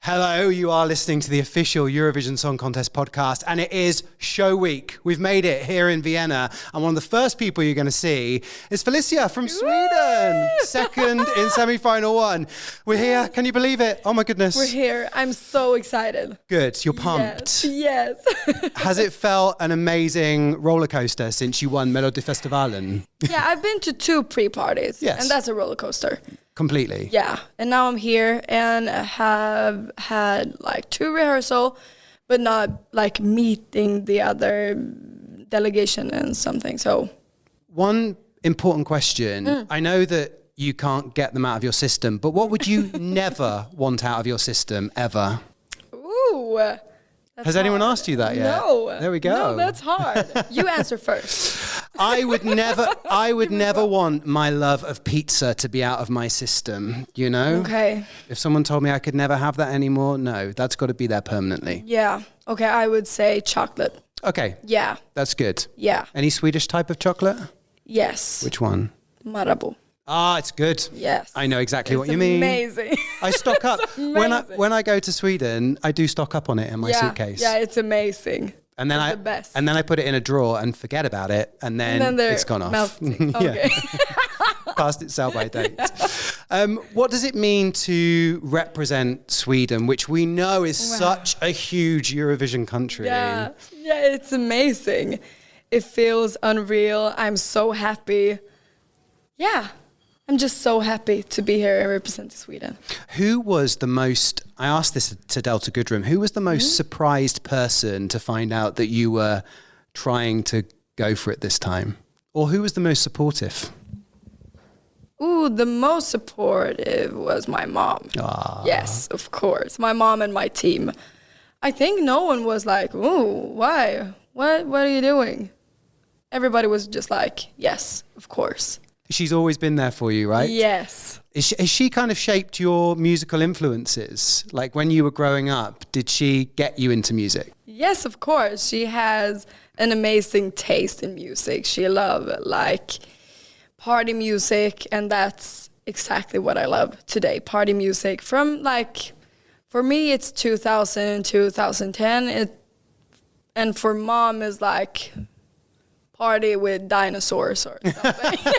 Hello, you are listening to the official Eurovision Song Contest podcast, and it is show week. We've made it here in Vienna, and one of the first people you're going to see is Felicia from Sweden, second in semi-final one. We're here. Can you believe it? Oh my goodness. We're here. I'm so excited. Good. You're pumped. Yes. Has it felt an amazing roller coaster since you won Melodifestivalen? Yeah, I've been to 2 pre-parties, Yes. and that's a roller coaster. Completely. Yeah, and now I'm here and have had like 2 rehearsal, but not like meeting the other delegation and something. So one important question. I know that you can't get them out of your system, but what would you never want out of your system ever? ooh, that's Has anyone hard. asked you that yet? No. There we go. No, that's hard. You answer first. I would never want my love of pizza to be out of my system, you know? Okay. If someone told me I could never have that anymore, no, that's got to be there permanently. Yeah. Okay, I would say chocolate. Okay. Yeah. That's good. Yeah. Any Swedish type of chocolate? Yes. Which one? Marabou. Ah, it's good. Yes. I know exactly It's what you mean. Amazing. I stock up. amazing. When I go to Sweden, I do stock up on it in my suitcase. Yeah, it's amazing. And then It's the best. and then I put it in a drawer and forget about it, and then it's gone off. Melting. Okay. Past its sell-by date. What does it mean to represent Sweden, which we know is such a huge Eurovision country? Yeah, it's amazing. It feels unreal. I'm so happy. Yeah, I'm just so happy to be here and represent Sweden. Who was the most, I asked this to Delta Goodrum, who was the most surprised person to find out that you were trying to go for it this time? Or who was the most supportive? Ooh, the most supportive was my mom. Ah. Yes, of course. My mom and my team. I think no one was like, ooh, why? What are you doing? Everybody was just like, yes, of course. She's always been there for you, right? Yes. Has she kind of shaped your musical influences? Like when you were growing up, did she get you into music? Yes, of course. She has an amazing taste in music. She loves like party music, and that's exactly what I love today. Party music from like, for me it's 2000 and 2010. And for mom is like party with dinosaurs or something.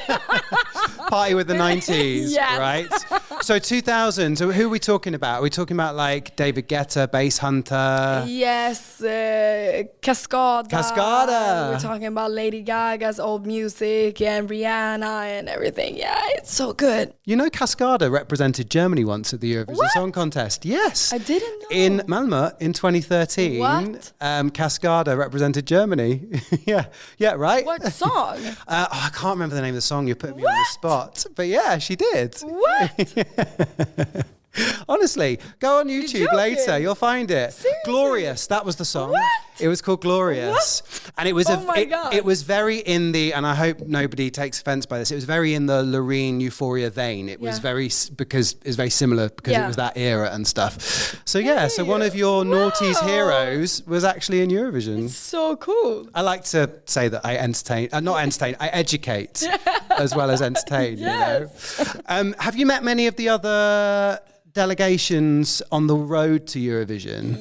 Party with the 90s, Yes. right? So 2000, so who are we talking about? Are we talking about like David Guetta, Bass Hunter? Yes, Cascada. Cascada. We're talking about Lady Gaga's old music and Rihanna and everything. Yeah, it's so good. You know Cascada represented Germany once at the Eurovision What? Song Contest. Yes. I didn't know. In Malmö in 2013, What? Cascada represented Germany. yeah, right? What song? I can't remember the name of the song. You put me on the spot. But yeah, she did. What? Honestly, go on YouTube joking? later. You'll find it. Seriously? Glorious. That was the song. What? It was called Glorious. And it was Oh my God. it was very in the, and I hope nobody takes offense by this, it was very in the Loreen Euphoria vein. It was Yeah. very, because it's very similar because it Yeah. was that era and stuff. So yeah, so one of your noughties Wow. heroes was actually in Eurovision. So cool. I like to say that I entertain, not entertain, I educate as well as entertain, Yes. you know. Have you met many of the other delegations on the road to Eurovision?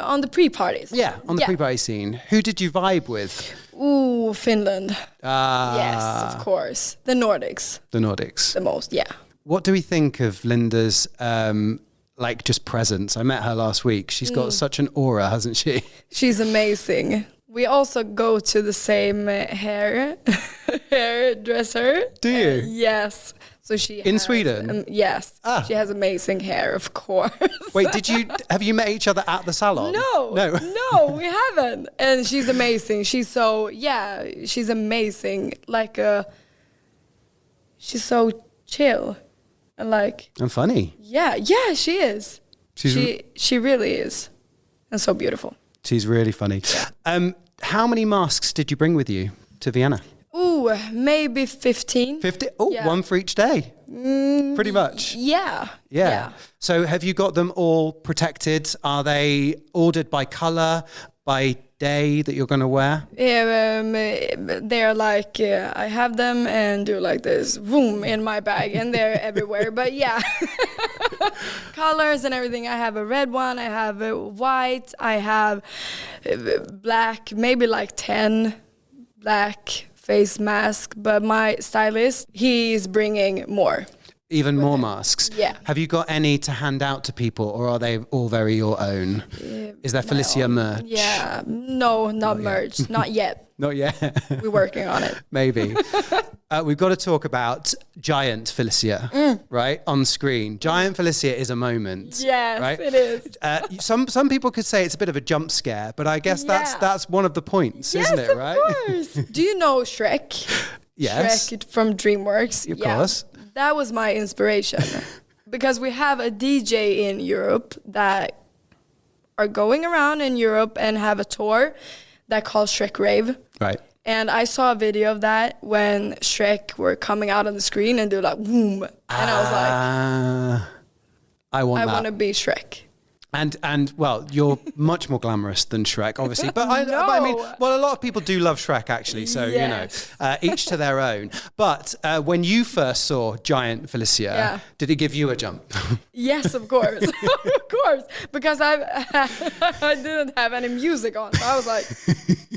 On the pre-parties. Yeah, on the pre-party scene. Who did you vibe with? Ooh, Finland. Ah, Yes, of course. The Nordics. the Nordics. The most, yeah. What do we think of Linda's, like, just presence? I met her last week. She's got such an aura, hasn't she? She's amazing. We also go to the same hairdresser. Do you? Yes. So she In has, Sweden? Yes. Ah. She has amazing hair, of course. Wait, have you met each other at the salon? No, we haven't. And she's amazing. She's amazing. She's so chill. And And funny. yeah, she is. She really is. And so beautiful. She's really funny. How many masks did you bring with you to Vienna? Ooh, maybe 15. 50? Oh, Yeah. one for each day. Pretty much. Yeah. So have you got them all protected? Are they ordered by color, by day that you're going to wear? They're like, I have them and do like this, boom, in my bag, and they're everywhere. But yeah. colors and everything. I have a red one, I have a white, I have black, maybe like 10 black face mask. But my stylist, he's bringing more. Even more masks? Yeah. Have you got any to hand out to people, or are they all very your own? Is there Felicia merch? Yeah. No, not merch. Not yet. Not yet. We're working on it. Maybe. We've got to talk about Giant Felicia, right? On screen. Giant Felicia is a moment. Yes, right? it is. Some people could say it's a bit of a jump scare, but I guess that's one of the points, isn't it, right? Of course. Do you know Shrek? Yes. Shrek from DreamWorks. Of course. That was my inspiration. Because we have a DJ in Europe that are going around in Europe and have a tour that calls Shrek Rave. Right. And I saw a video of that when Shrek were coming out on the screen and do like boom. And I was like, I want to be Shrek. And well, you're much more glamorous than Shrek, obviously. But I mean, well, a lot of people do love Shrek, actually. So, yes. Each to their own. But when you first saw Giant Felicia, did it give you a jump? Yes, of course. Of course. Because I didn't have any music on. So I was like,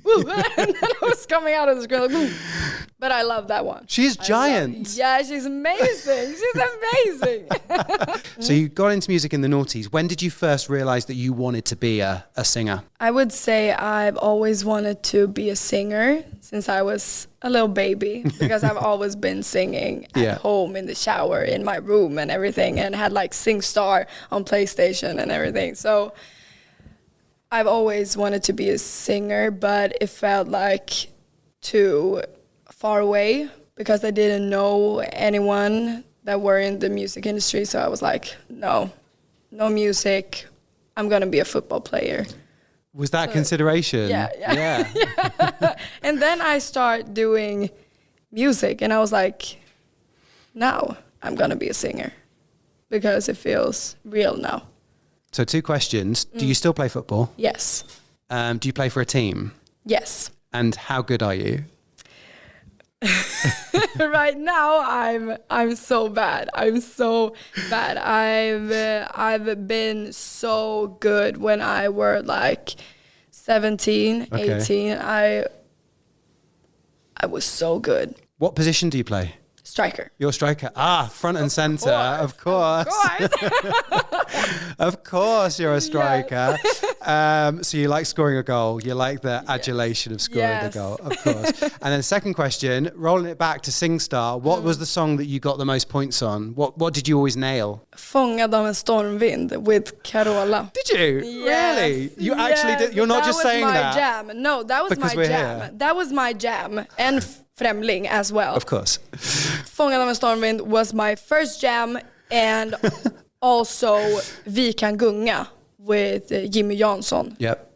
woo. And then I was coming out of the screen like, boom. But I love that one. She's giant. She's amazing. She's amazing. So you got into music in the noughties. When did you first realize that you wanted to be a singer? I would say I've always wanted to be a singer since I was a little baby, because I've always been singing at home, in the shower, in my room and everything, and had like SingStar on PlayStation and everything. So I've always wanted to be a singer, but it felt like too far away because I didn't know anyone that were in the music industry. So I was like, no music. I'm going to be a football player. Was that consideration? Yeah. And then I start doing music and I was like, now I'm going to be a singer because it feels real now. So 2 questions. Do you still play football? Yes. Do you play for a team? Yes. And how good are you? Right now I'm so bad. I'm so bad. I've been so good when I were like 17, 18. I was so good. What position do you play? Striker. You're a striker. Front and center. Of course. Of course you're a striker. Yes. So you like scoring a goal. You like the adulation of scoring the goal, of course. And then second question, rolling it back to SingStar, what was the song that you got the most points on? What did you always nail? Fångad av en stormvind with Carola. Did you? Yes. Really? You actually did? You're not just saying that? That was my jam. No, that was because my jam. Here. That was my jam. And Främling as well. Of course. Fångad av en stormvind was my first jam, and also Vi kan gunga with Jimmy Jansson. Yep.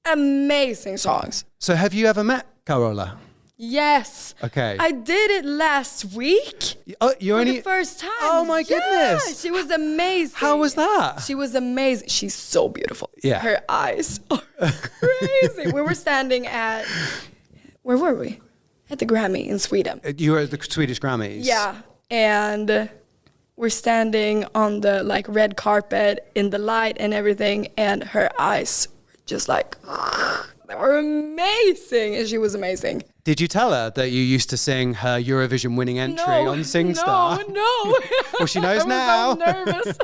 Amazing songs. So have you ever met Carola? Yes. Okay. I did it last week. Oh, for the first time. Oh my goodness. She was amazing. How was that? She was amazing. She's so beautiful. Yeah. Her eyes are crazy. We were standing at, where were we? At the Grammy in Sweden. You were at the Swedish Grammys? Yeah. And we're standing on the like red carpet in the light and everything, and her eyes were just like, they were amazing. And she was amazing. Did you tell her that you used to sing her Eurovision winning entry on SingStar? No. Well, she knows now. I was so nervous.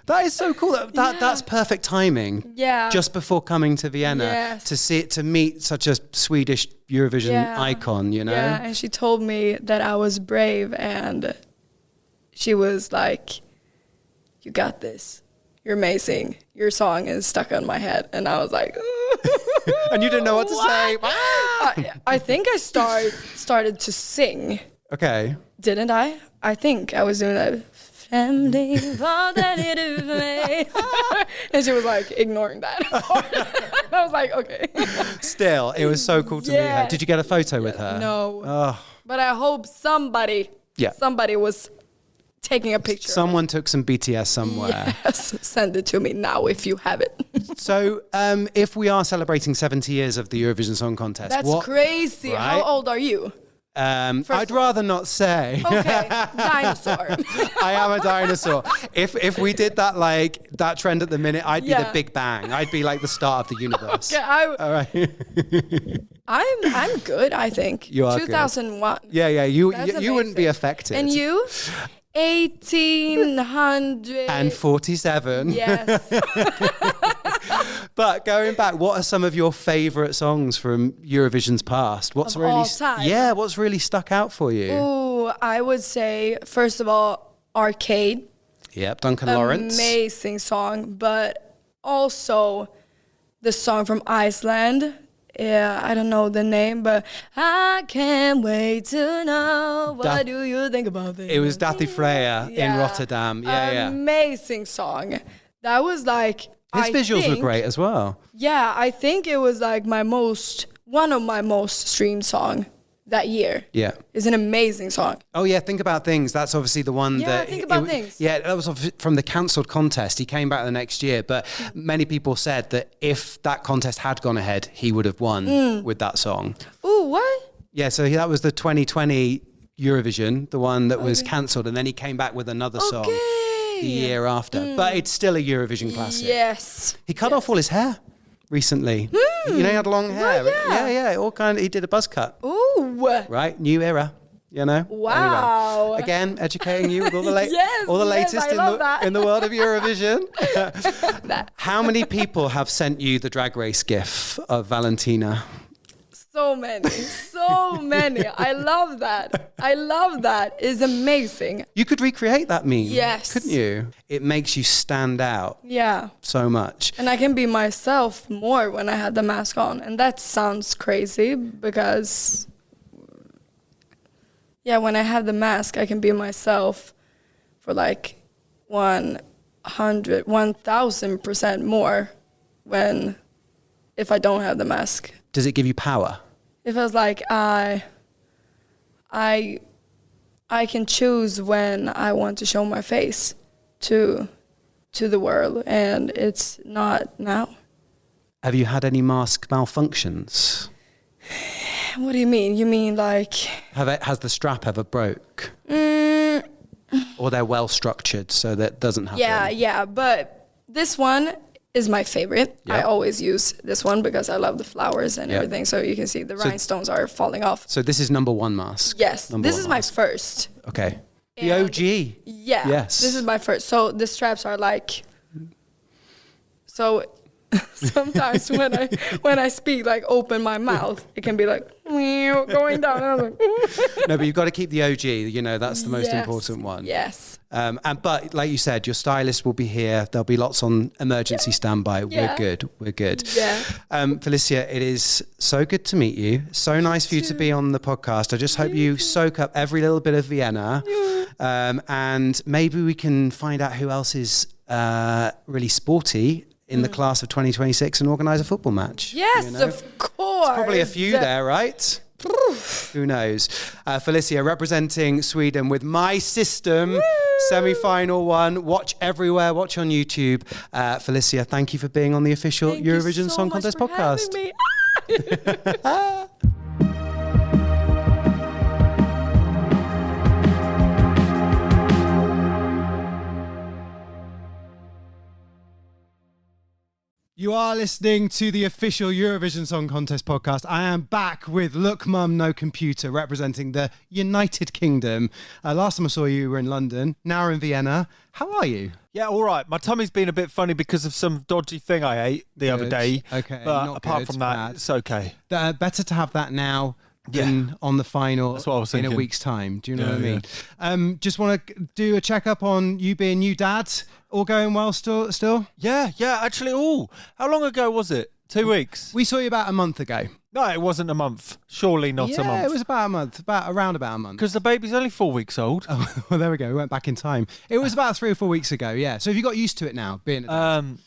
That is so cool. That's perfect timing. Yeah. Just before coming to Vienna to meet such a Swedish Eurovision icon, you know? Yeah, and she told me that I was brave, and she was like, you got this. You're amazing. Your song is stuck on my head. And I was like, and you didn't know what to say. I think I started to sing. Okay. Didn't I? I think I was doing that. And she was like ignoring that. And I was like, okay. Still, it was so cool to meet her. Did you get a photo with her? No. Oh. But I hope somebody was taking a picture. Someone took some BTS somewhere. Yes, send it to me now if you have it. So, if we are celebrating 70 years of the Eurovision Song Contest, that's crazy. Right? How old are you? I'd rather not say. Okay, dinosaur. I am a dinosaur. If we did that like that trend at the minute, I'd be the Yeah. Big Bang. I'd be like the start of the universe. Okay, All right. I'm good, I think. You are good. 2001. Yeah. You That's wouldn't be amazing. affected. And you? 1800. And 47. Yes. But going back, what are some of your favourite songs from Eurovision's past? What's Of really all time? Yeah, what's really stuck out for you? Ooh, I would say, first of all, Arcade. Yep, Duncan Lawrence. Amazing song, but also the song from Iceland. Yeah, I don't know the name, but I can't wait to know. What do you think about this? It was Dathi Freyr in Rotterdam. Yeah. Amazing song. That was like His visuals were great as well. Yeah, I think it was like one of my most streamed song that year. Yeah. It's an amazing song. Oh yeah, Think About Things. That's obviously the one Yeah, that... Think About Things. Yeah, that was from the cancelled contest. He came back the next year, but many people said that if that contest had gone ahead, he would have won with that song. Ooh, what? Yeah, so that was the 2020 Eurovision, the one that was cancelled, and then he came back with another song the year after. But it's still a Eurovision classic. Yes. He cut off all his hair recently. You know, he had long hair. Right, yeah. All kind of, he did a buzz cut. Ooh. Right? New era. You know? Wow. Anyway, again, educating you with all the Yes, latest I love that. in the world of Eurovision. How many people have sent you the Drag Race gif of Valentina? So many. I love that. It's amazing. You could recreate that meme, Yes. couldn't you? It makes you stand out Yeah. so much. And I can be myself more when I had the mask on. And that sounds crazy because, when I have the mask, I can be myself for like 1,000% more if I don't have the mask. Does it give you power? It feels like I can choose when I want to show my face to the world, and it's not now. Have you had any mask malfunctions? What do you mean? You mean like... Has the strap ever broke? Or they're well structured so that doesn't happen? Yeah, but this one is my favorite. Yep. I always use this one because I love the flowers and everything, so you can see the rhinestones are falling off. So this is number one mask? Yes, Number this one is mask. my first. Okay. The And- OG. Yeah. Yes. This is my first. So the straps are like... So sometimes when I speak, like open my mouth, it can be like going down. And I'm like, No, but you've got to keep the OG. You know, that's the most Yes. important one. Yes. But like you said, your stylist will be here. There'll be lots on emergency standby. Yeah. We're good. Yeah. Felicia, it is so good to meet you. So nice for you to be on the podcast. I just hope you soak up every little bit of Vienna. And maybe we can find out who else is really sporty in the class of 2026 and organise a football match. Yes, you know? of course. Probably a few there, right? Who knows? Felicia representing Sweden with My System, semi-final one. Watch everywhere, watch on YouTube. Felicia, thank you for being on the official Thank you Eurovision so Song much Contest for podcast. having me. You are listening to the official Eurovision Song Contest podcast. I am back with Look Mum No Computer representing the United Kingdom. Last time I saw you, you were in London. Now we're in Vienna. How are you? Yeah, all right. My tummy's been a bit funny because of some dodgy thing I ate the other day. Okay, But not apart good, from that, bad. it's okay. Better to have that now than on the final That's what I was in a thinking. week's time. Do you know what I mean? Just want to do a checkup on you being new dad. All going well still? Yeah, actually, how long ago was it? 2 weeks? We saw you about a month ago. No, it wasn't a month. Surely not a month. Yeah, it was about a month, around about a month. Because the baby's only 4 weeks old. Oh, well, there we go. We went back in time. It was about 3 or 4 weeks ago, yeah. So have you got used to it now, being a dad?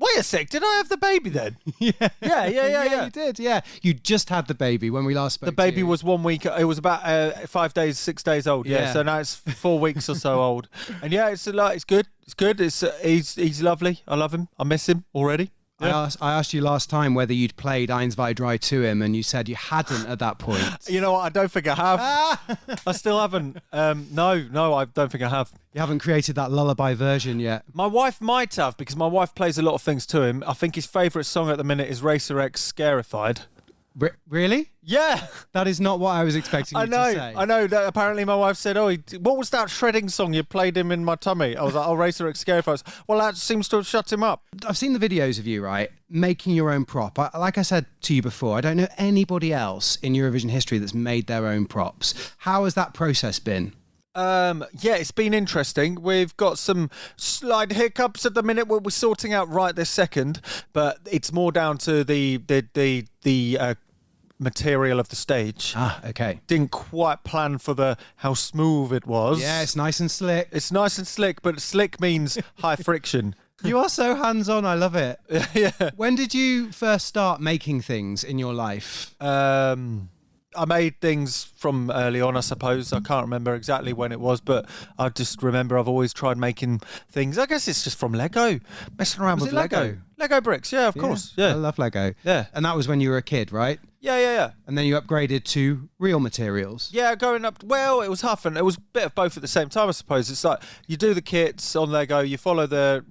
Wait a sec, did I have the baby then? Yeah, Yeah. you did, yeah. You just had the baby when we last spoke The baby to you. was 1 week, it was about 5 days, 6 days old. Yeah. So now it's 4 weeks or so old. And yeah, it's good. It's good. He's lovely. I love him. I miss him already. Yeah. I asked you last time whether you'd played Eins, zwei, drei to him, and you said you hadn't at that point. You know what? I don't think I have. I still haven't. No, I don't think I have. You haven't created that lullaby version yet. My wife might have, because my wife plays a lot of things to him. I think his favourite song at the minute is Racer X Scarified. Really? Yeah. That is not what I was expecting you to say. I know. That apparently my wife said, what was that shredding song you played him in my tummy? I was like, Racer X Scarified. Well, that seems to have shut him up. I've seen the videos of you, right, making your own prop. Like I said to you before, I don't know anybody else in Eurovision history that's made their own props. How has that process been? Yeah, it's been interesting. We've got some slight hiccups at the minute we're sorting out right this second, but it's more down to the material of the stage. Okay. Didn't quite plan for how smooth it was. Yeah, it's nice and slick. It's nice and slick, but slick means high friction. You are so hands-on. I love it. Yeah. When did you first start making things in your life? I made things from early on, I suppose. I can't remember exactly when it was, but I just remember I've always tried making things. I guess it's just from Lego, messing around with Lego. Lego bricks, yeah, of course. Yeah. I love Lego. Yeah. And that was when you were a kid, right? Yeah. And then you upgraded to real materials. Yeah, going up. Well, it was half and it was a bit of both at the same time, I suppose. It's like you do the kits on Lego, you follow the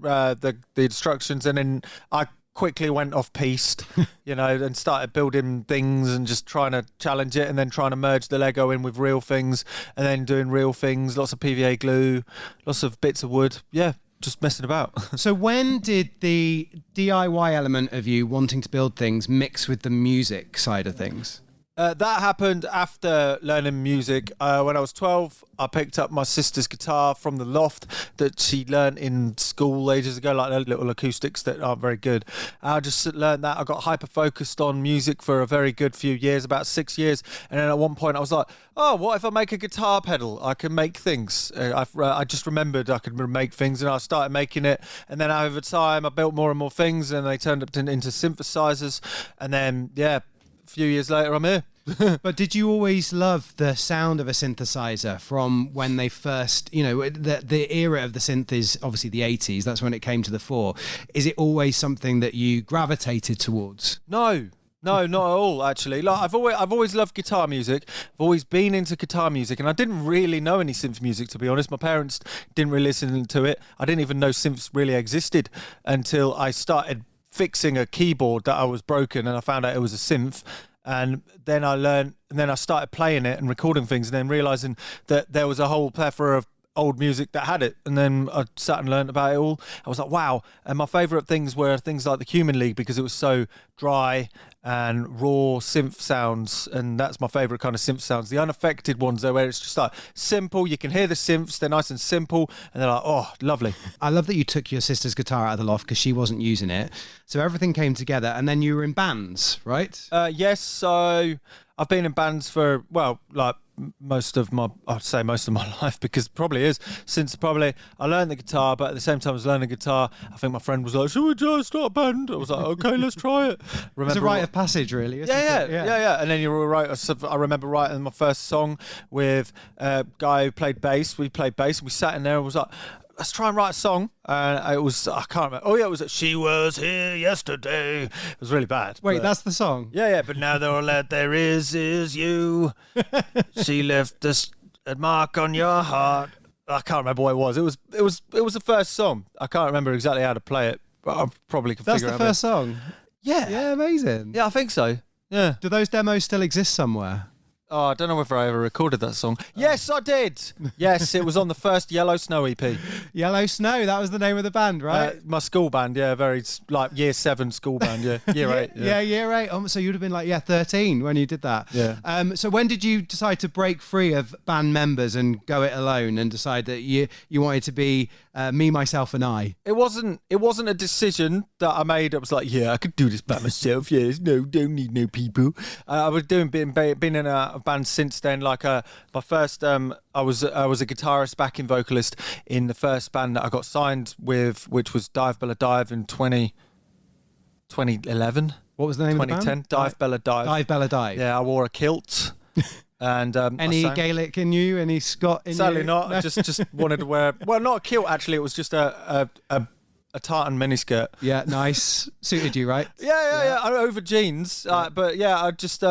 instructions, and then I quickly went off piste, and started building things and just trying to challenge it, and then trying to merge the Lego in with real things, and then doing real things, lots of PVA glue, lots of bits of wood. Yeah, just messing about. So when did the DIY element of you wanting to build things mix with the music side of things? That happened after learning music. When I was 12, I picked up my sister's guitar from the loft that she learned in school ages ago, like little acoustics that aren't very good. I just learned that. I got hyper-focused on music for a very good few years, about 6 years. And then at one point I was like, what if I make a guitar pedal? I can make things. I just remembered I could make things, and I started making it. And then over time, I built more and more things, and they turned up into synthesizers. And then, a few years later, I'm here. But did you always love the sound of a synthesizer from when they first, the era of the synth is obviously the 80s. That's when it came to the fore. Is it always something that you gravitated towards? No, not at all, actually. Like I've always loved guitar music. I've always been into guitar music, and I didn't really know any synth music, to be honest. My parents didn't really listen to it. I didn't even know synths really existed until I started fixing a keyboard that I was broken, and I found out it was a synth. And then I learned, and then I started playing it and recording things, and then realizing that there was a whole plethora of old music that had it. And then I sat and learned about it all. I was like, wow. And my favorite things were things like the Human League, because it was so dry and raw synth sounds, and that's my favorite kind of synth sounds. The unaffected ones, though, where it's just like simple, you can hear the synths, they're nice and simple, and they're like, oh, lovely. I love that you took your sister's guitar out of the loft because she wasn't using it, so everything came together, and then you were in bands, right? Yes, so I've been in bands for, most of my life, because it probably is, since probably I learned the guitar, but at the same time I was learning guitar, I think my friend was like, should we just start a band? I was like, okay, let's try it. It's a rite of passage, really, isn't it? Yeah. And then you were right. I remember writing my first song with a guy who played bass. We played bass, and we sat in there and was like, let's try and write a song. And it was, I can't remember. Oh, yeah, it was She Was Here Yesterday. It was really bad. Wait, that's the song? Yeah, but now all that there is you. She left a mark on your heart. I can't remember what it was. It was the first song. I can't remember exactly how to play it, but I probably can figure it out. That's the first song? Yeah. Yeah, amazing. Yeah, I think so. Yeah. Do those demos still exist somewhere? Oh, I don't know whether I ever recorded that song. Yes, I did. Yes, it was on the first Yellow Snow EP. Yellow Snow, that was the name of the band, right? My school band, yeah, very like year 7 school band, yeah, year 8. Yeah, year 8. So you'd have been like 13 when you did that. Yeah. So when did you decide to break free of band members and go it alone and decide that you wanted to be me, myself, and I? It wasn't a decision that I made. It was like, yeah, I could do this by myself. Yeah, don't need no people. I was been in a band since then. Like my first, I was a guitarist, backing vocalist in the first band that I got signed with, which was Dive Bella Dive in 2011. What was the name of the band? 2010. Dive Bella Dive. Dive Bella Dive. Yeah, I wore a kilt. And any Gaelic in you? Any Scot in Sadly you? not. No? I just wanted to wear, well, not a kilt actually. It was just a a tartan miniskirt. Yeah, nice. Suited you, right? Yeah. Over jeans. But yeah, I just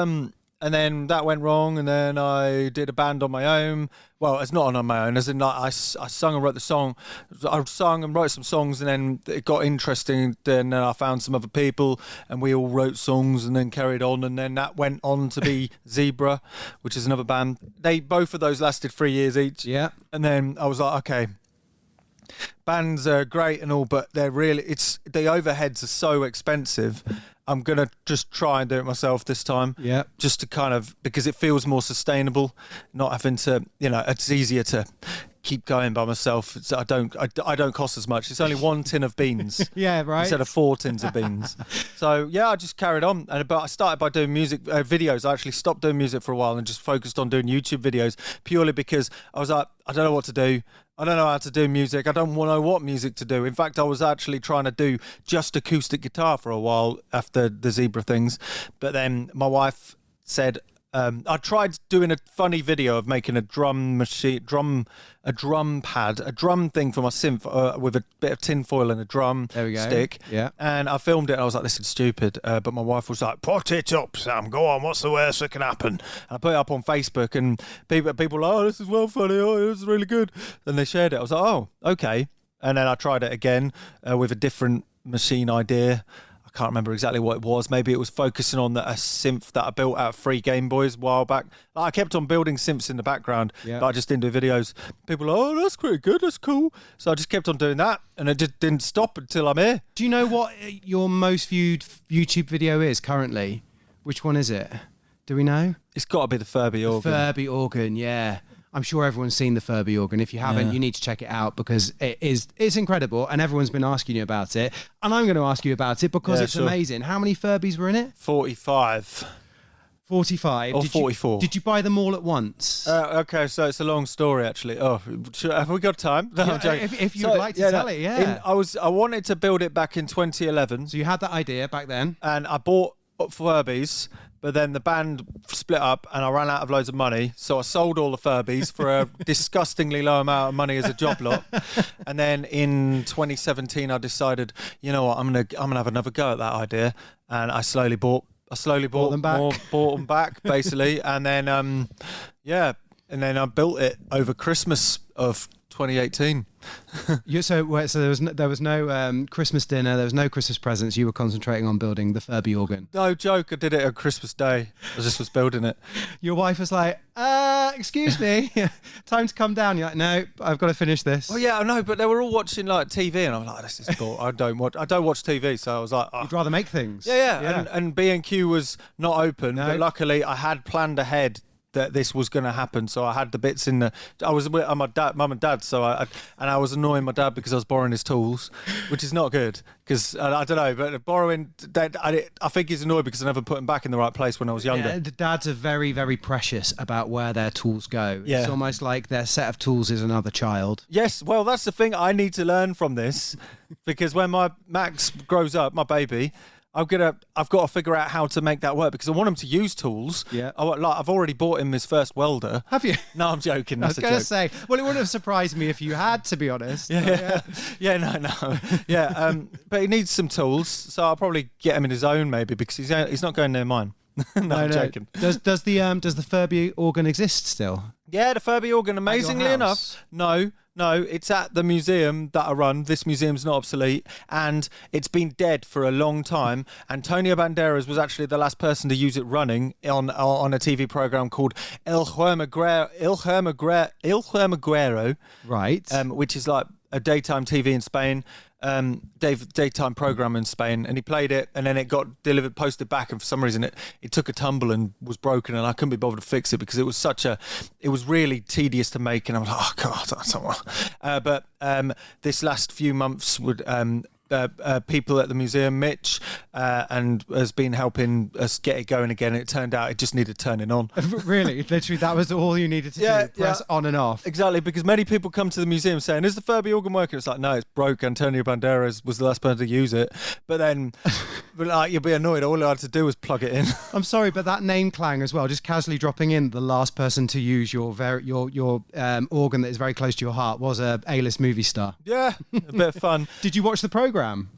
and then that went wrong, and then I did a band on my own. Well, it's not on my own, as in like I sung and wrote the song. I sung and wrote some songs, and then it got interesting. Then I found some other people, and we all wrote songs, and then carried on, and then that went on to be Zebra, which is another band. Both of those lasted 3 years each. Yeah. And then I was like, okay, bands are great and all, but the overheads are so expensive. I'm going to just try and do it myself this time. Yeah. Just to kind of, because it feels more sustainable, not having to, it's easier to keep going by myself. I don't cost as much. It's only 1 tin of beans. Yeah, right. Instead of 4 tins of beans. So yeah, I just carried on. But I started by doing music videos. I actually stopped doing music for a while and just focused on doing YouTube videos, purely because I was like, I don't know what to do. I don't know how to do music. I don't know what music to do. In fact, I was actually trying to do just acoustic guitar for a while after the Zebra things. But then my wife said, I tried doing a funny video of making a drum pad, a drum thing for my synth with a bit of tin foil and a drum stick. Yeah. And I filmed it and I was like, this is stupid. But my wife was like, put it up, Sam, go on, what's the worst that can happen? And I put it up on Facebook, and people were like, oh, this is well funny, oh, this is really good. And they shared it. I was like, oh, okay. And then I tried it again with a different machine idea. I can't remember exactly what it was. Maybe it was focusing on a synth that I built out of 3 Game Boys a while back. I kept on building synths in the background, but I just didn't do videos. People were like, oh, that's pretty good, that's cool. So I just kept on doing that, and it just didn't stop until I'm here. Do you know what your most viewed YouTube video is currently? Which one is it? Do we know? It's got to be the Furby organ. Furby organ, yeah. I'm sure everyone's seen the Furby organ. If you haven't, you need to check it out, because it's incredible, and everyone's been asking you about it. And I'm going to ask you about it because it's amazing. How many Furbies were in it? 45. 45. Or 44. Did you buy them all at once? Okay, so it's a long story, actually. Oh, have we got time? No, I'm joking. If you'd like to tell it, yeah. I wanted to build it back in 2011. So you had that idea back then? And I bought Furbies, but then the band split up and I ran out of loads of money, so I sold all the Furbies for a disgustingly low amount of money as a job lot. And then in 2017 I decided, you know what, I'm gonna have another go at that idea, and I slowly bought them back. Bought them back basically, and then and then I built it over Christmas of 2018. So there was no Christmas dinner, there was no Christmas presents. You were concentrating on building the Furby organ. No joke, I did it on Christmas Day. I just was building it. Your wife was like, excuse me, time to come down. You're like, no, I've got to finish this. Oh yeah, I know, but they were all watching like TV, and I'm like, this is cool. I don't watch TV, so I was like, you'd rather make things. Yeah. And B&Q was not open, but luckily I had planned ahead that this was going to happen, so I had the bits in the. I was with my mum and dad, so I was annoying my dad because I was borrowing his tools, which is not good because I don't know, but borrowing. I think he's annoyed because I never put them back in the right place when I was younger. Yeah, the dads are very, very precious about where their tools go. Yeah. It's almost like their set of tools is another child. Yes, well, that's the thing I need to learn from this, because when my Max grows up, my baby. I've got to figure out how to make that work, because I want him to use tools. Yeah. I've already bought him his first welder. Have you? No, I'm joking. I was going to say, well, it wouldn't have surprised me if you had, to be honest. Yeah. But he needs some tools, so I'll probably get him in his own maybe, because he's not going near mine. No, I'm joking. Does the Furby organ exist still? Yeah, the Furby organ, amazingly enough. No, it's at the museum that I run. This museum's not obsolete, and it's been dead for a long time. Antonio Banderas was actually the last person to use it running on a TV program called El Juego Maguero, right? Which is like a daytime TV in Spain. Daytime program in Spain, and he played it, and then it got posted back, and for some reason it took a tumble and was broken, and I couldn't be bothered to fix it because it was really tedious to make, and I was like, oh god, I don't want. But this last few months would people at the museum, Mitch, and has been helping us get it going again. It turned out it just needed turning on. Really? Literally, that was all you needed to do? Press on and off? Exactly, because many people come to the museum saying, is the Furby organ working? It's like, no, it's broke. Antonio Banderas was the last person to use it. But then But like, you'll be annoyed. All I had to do was plug it in. I'm sorry, but that name clang as well, just casually dropping in the last person to use your organ that is very close to your heart was a A-list movie star. Yeah, a bit of fun. Did you watch the programme?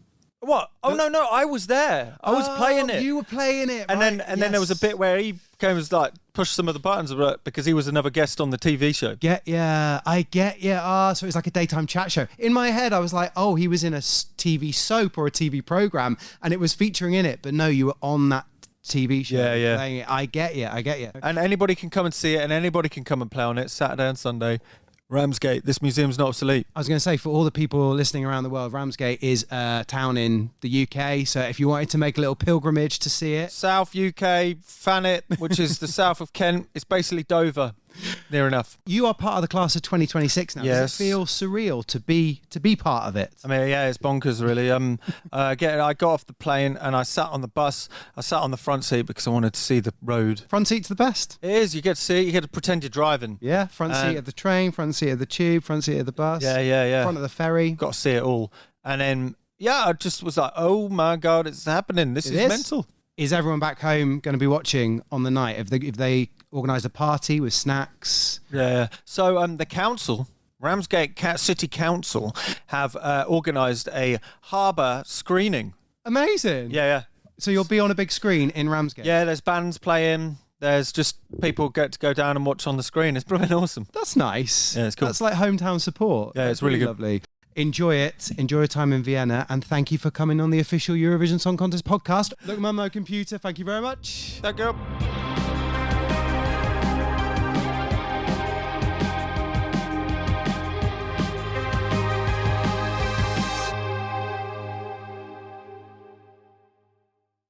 What? Oh, no, I was there. I was playing it. You were playing it, And right. then there was a bit where he came and like pushed some of the buttons because he was another guest on the TV show. I get ya. So it's like a daytime chat show. In my head, I was like, oh, he was in a TV soap or a TV program and it was featuring in it. But no, you were on that TV show. Yeah. Playing it. I get you. And anybody can come and see it and anybody can come and play on it Saturday and Sunday. Ramsgate, this museum's not obsolete. I was going to say, for all the people listening around the world, Ramsgate is a town in the UK. So if you wanted to make a little pilgrimage to see it. South UK, Thanet, which is the south of Kent. It's basically Dover. Near enough. You are part of the class of 2026 now. Yes. Does it feel surreal to be part of it? I mean, yeah, it's bonkers, really. I got off the plane and I sat on the bus. I sat on the front seat because I wanted to see the road. Front seat's the best. It is. You get to see it. You get to pretend you're driving. Yeah, front seat of the train, front seat of the tube, front seat of the bus. Yeah. Front of the ferry. Got to see it all. And then, I just was like, oh my God, it's happening. This is mental. Is everyone back home going to be watching on the night? If they organised a party with snacks? Yeah. So the council, Ramsgate City Council, have organised a harbour screening. Amazing. Yeah. So you'll be on a big screen in Ramsgate? Yeah, there's bands playing. There's just people get to go down and watch on the screen. It's been awesome. That's nice. Yeah, it's cool. That's like hometown support. Yeah, it's really good. Lovely. Enjoy it. Enjoy your time in Vienna. And thank you for coming on the official Eurovision Song Contest podcast. Look, Mum, no computer. Thank you very much. Thank you.